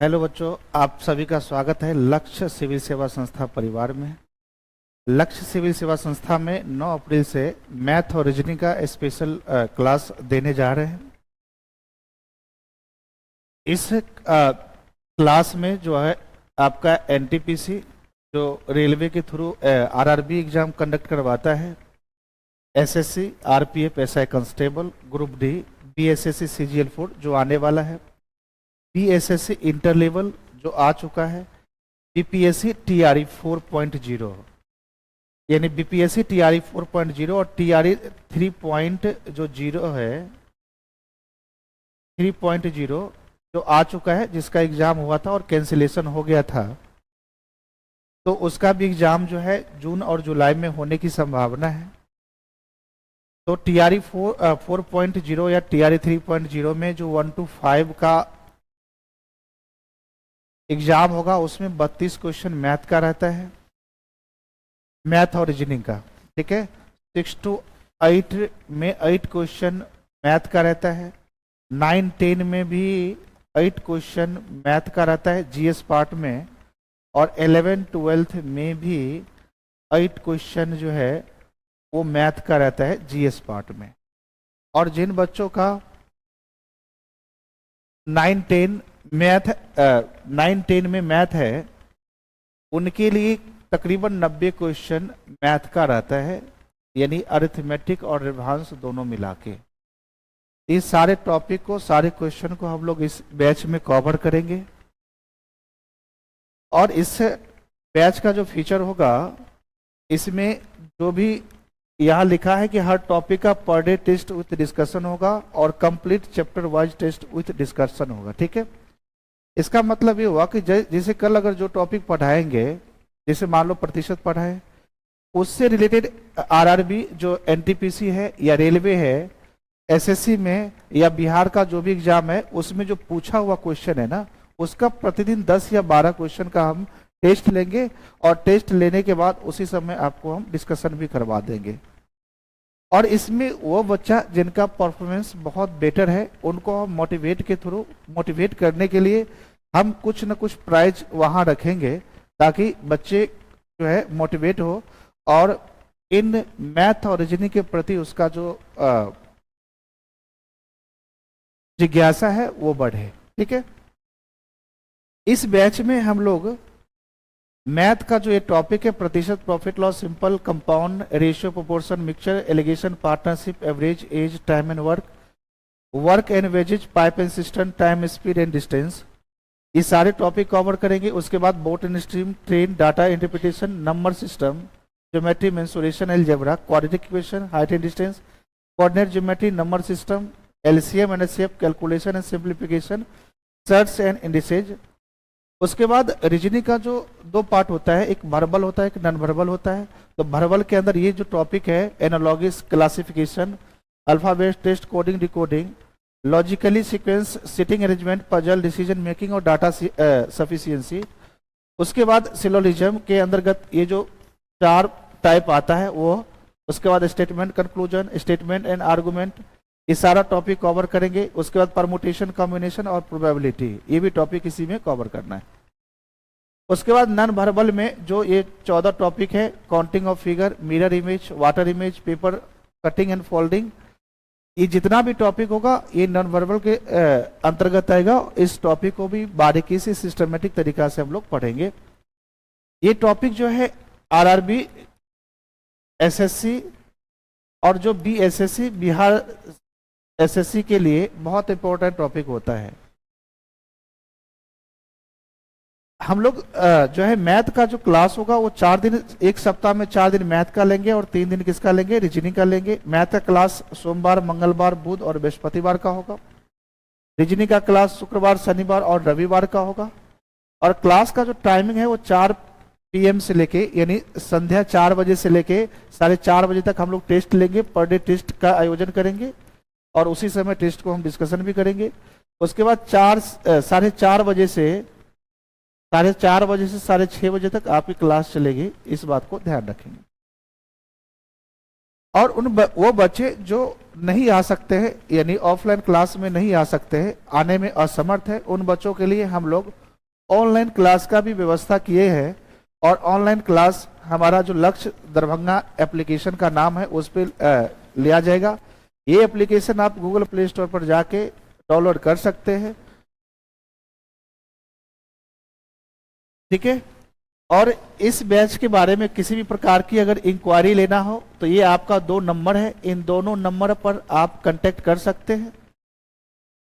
Hello बच्चों, आप सभी का स्वागत है लक्ष्य सिविल सेवा संस्था परिवार में। लक्ष्य सिविल सेवा संस्था में 9 अप्रैल से मैथ और रीजनिंग का स्पेशल क्लास देने जा रहे हैं। इस क्लास में जो है आपका एनटीपीसी जो रेलवे के थ्रू आरआरबी एग्जाम कंडक्ट करवाता है, SSC, RPF, SI constable, group D, BSSC, CGL 4 जो आने वाला है, बीएसएससी इंटर लेवल जो आ चुका है, बीपीएससी टीआरई 4.0 यानी बीपीएससी टीआरई 4.0 और टीआरई 3.0 है 3.0 जो आ चुका है, जिसका एग्जाम हुआ था और कैंसिलेशन हो गया था, तो उसका भी एग्जाम जो है जून और जुलाई में होने की संभावना है। तो टीआरई 4.0 या टीआरई 3.0 में जो 1 to 5 का एग्जाम होगा उसमें 32 क्वेश्चन मैथ का रहता है, मैथ और रीजनिंग का, ठीक है। 6 to 8 में 8 क्वेश्चन मैथ का रहता है, 9, 10 में भी 8 क्वेश्चन मैथ का रहता है जीएस पार्ट में, और 11, 12 में भी 8 क्वेश्चन जो है वो मैथ का रहता है जीएस पार्ट में। और जिन बच्चों का 9, 10 में मैथ है उनके लिए तकरीबन 90 क्वेश्चन मैथ का रहता है, यानी अरिथमेटिक और रेभांश दोनों मिला के। इस सारे टॉपिक को, सारे क्वेश्चन को हम लोग इस बैच में कवर करेंगे। और इस बैच का जो फीचर होगा, इसमें जो भी यहाँ लिखा है कि हर टॉपिक का per day test with discussion होगा और complete chapter wise test with discussion होगा, ठीक है। इसका मतलब ये हुआ कि जैसे कल अगर जो टॉपिक पढ़ाएंगे, जैसे मान लो प्रतिशत पढ़ाए, उससे रिलेटेड आरआरबी जो एनटीपीसी है या रेलवे है, एसएससी में या बिहार का जो भी एग्जाम है, उसमें जो पूछा हुआ क्वेश्चन है ना, उसका प्रतिदिन 10 या 12 क्वेश्चन का हम टेस्ट लेंगे, और टेस्ट लेने के बाद उसी समय आपको हम डिस्कशन भी करवा देंगे। और इसमें वो बच्चा जिनका परफॉर्मेंस बहुत बेटर है उनको हम मोटिवेट करने के लिए हम कुछ न कुछ प्राइज वहां रखेंगे, ताकि बच्चे जो है मोटिवेट हो और इन मैथ और रीजनिंग के प्रति उसका जो जिज्ञासा है वो बढ़े, ठीक है। इस बैच में हम लोग मैथ का जो ये टॉपिक है, प्रतिशत, profit loss, simple, compound, ratio, proportion, mixture, alligation, partnership, average, age, time and work and wages, pipe and cistern, time, speed and distance, ये सारे टॉपिक कवर करेंगे। उसके बाद boat and stream, train, data interpretation, number system, geometry, mensuration, algebra, quadratic equation, height and distance, coordinate geometry, number system, LCM and HCF, calculation and simplification, surds and indices. उसके बाद reasoning का जो 2 part होता है, एक verbal होता है, एक नॉन वर्बल होता है। तो वर्बल के अंदर ये जो टॉपिक है, analogies, classification, alphabet test, coding, decoding, logically sequence, sitting arrangement, puzzle, decision making और डाटा सफिशिएंसी। उसके बाद सिलोजिज्म के अंतर्गत ये जो 4 टाइप आता है वो, उसके बाद statement, conclusion, statement and argument, ये सारा टॉपिक कवर करेंगे। उसके बाद परमुटेशन, कॉम्बिनेशन और प्रोबेबिलिटी, ये भी टॉपिक इसी में कवर करना है। उसके बाद नॉन वर्बल में जो ये 14 टॉपिक है, counting of figure, mirror image, water image, paper cutting and folding, ये जितना भी टॉपिक होगा ये नॉन वर्बल के अंतर्गत आएगा। इस टॉपिक को भी बारीकी से सिस्टमेटिक तरीका से हम लोग पढ़ेंगे। ये टॉपिक जो है आरआरबी, एसएससी और जो बीएसएससी, बिहार एसएससी के लिए बहुत इंपॉर्टेंट टॉपिक होता है। हम लोग जो है मैथ का जो क्लास होगा वो 4 दिन, एक सप्ताह में 4 दिन मैथ का लेंगे और 3 दिन किसका लेंगे, रीजनिंग का लेंगे। मैथ का क्लास सोमवार, मंगलवार, बुध और बृहस्पतिवार का होगा। रीजनिंग का क्लास शुक्रवार, शनिवार और रविवार का होगा। और क्लास का जो टाइमिंग है वो 4 PM से लेके, यानी संध्या 4 बजे से लेके 4:30 बजे तक हम लोग टेस्ट लेंगे, पर डे टेस्ट का आयोजन करेंगे और उसी समय टेस्ट को हम डिस्कशन भी करेंगे। उसके बाद 4:30 बजे से 6:30 बजे तक आपकी क्लास चलेगी, इस बात को ध्यान रखेंगे। और वो बच्चे जो नहीं आ सकते हैं, यानी ऑफलाइन क्लास में नहीं आ सकते हैं, आने में असमर्थ है, उन बच्चों के लिए हम लोग ऑनलाइन क्लास का भी व्यवस्था किए हैं। और ऑनलाइन क्लास हमारा जो लक्ष्य दरभंगा एप्लीकेशन का नाम है उस पर लिया जाएगा। ये एप्लीकेशन आप गूगल प्ले स्टोर पर जाके डाउनलोड कर सकते हैं, ठीक है। और इस बैच के बारे में किसी भी प्रकार की अगर इंक्वायरी लेना हो तो ये आपका 2 नंबर है, इन दोनों नंबर पर आप कांटेक्ट कर सकते हैं।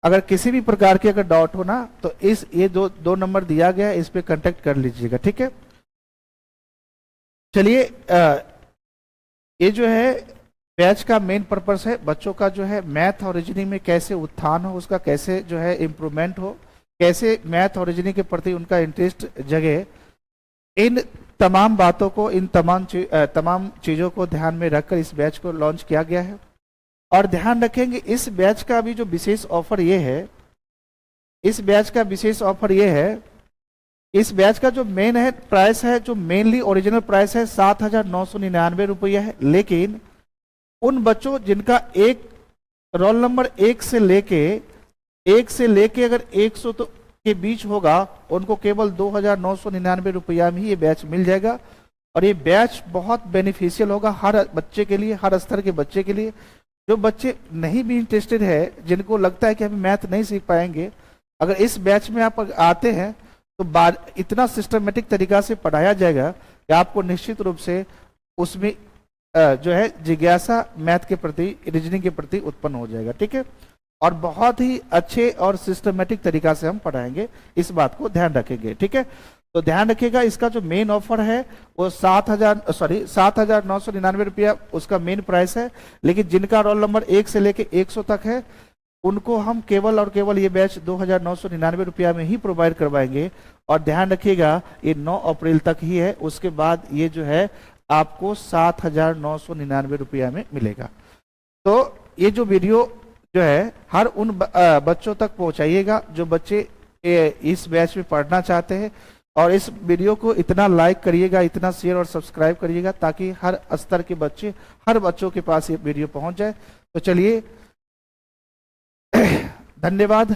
अगर किसी भी प्रकार की अगर डाउट हो ना तो ये दो नंबर दिया गया है, इस पे कांटेक्ट कर लीजिएगा, ठीक है। चलिए, ये जो है बैच का मेन पर्पस है बच्चों का जो है मैथ और रीजनिंग में कैसे उत्थान हो, उसका कैसे जो है इम्प्रूवमेंट हो, कैसे मैथ और रीजनिंग के प्रति उनका इंटरेस्ट जगे। इन तमाम बातों को, इन तमाम चीज़ों को ध्यान में रखकर इस बैच को लॉन्च किया गया है। और ध्यान रखेंगे इस बैच का भी जो विशेष ऑफर ये है, इस बैच का विशेष ऑफर ये है, इस बैच का जो मेन है प्राइस है, जो मेनली ओरिजिनल प्राइस है 7,999 रुपया है। लेकिन उन बच्चों जिनका एक रोल नंबर 1 से लेके अगर 100 तो के बीच होगा, उनको केवल 2,999 रुपया में ही ये बैच मिल जाएगा। और ये बैच बहुत बेनिफिशियल होगा हर बच्चे के लिए, हर स्तर के बच्चे के लिए। जो बच्चे नहीं भी इंटरेस्टेड है, जिनको लगता है कि हम मैथ नहीं सीख पाएंगे, अगर इस बैच में आप आते हैं तो इतना सिस्टमेटिक तरीका से पढ़ाया जाएगा कि आपको निश्चित रूप से उसमें जो है जिज्ञासा मैथ के प्रति, रीजनिंग के प्रति उत्पन्न हो जाएगा, ठीक है। और बहुत ही अच्छे और सिस्टमेटिक तरीका से हम पढ़ाएंगे, इस बात को ध्यान रखेंगे, ठीक है। तो ध्यान रखिएगा, इसका जो मेन ऑफर है वो 7,999 रुपया उसका मेन प्राइस है। लेकिन जिनका रोल नंबर 1 से लेके 100 तक है, उनको हम केवल और केवल ये बैच 2,999 रुपया में ही प्रोवाइड करवाएंगे। और ध्यान रखिएगा ये 9 अप्रैल तक ही है, उसके बाद ये जो है आपको 7,999 रुपया में मिलेगा। तो ये जो वीडियो जो है हर उन बच्चों तक पहुंचाइएगा जो बच्चे इस बैच में पढ़ना चाहते हैं। और इस वीडियो को इतना लाइक करिएगा, इतना शेयर और सब्सक्राइब करिएगा ताकि हर स्तर के बच्चे, हर बच्चों के पास ये वीडियो पहुंच जाए। तो चलिए, धन्यवाद।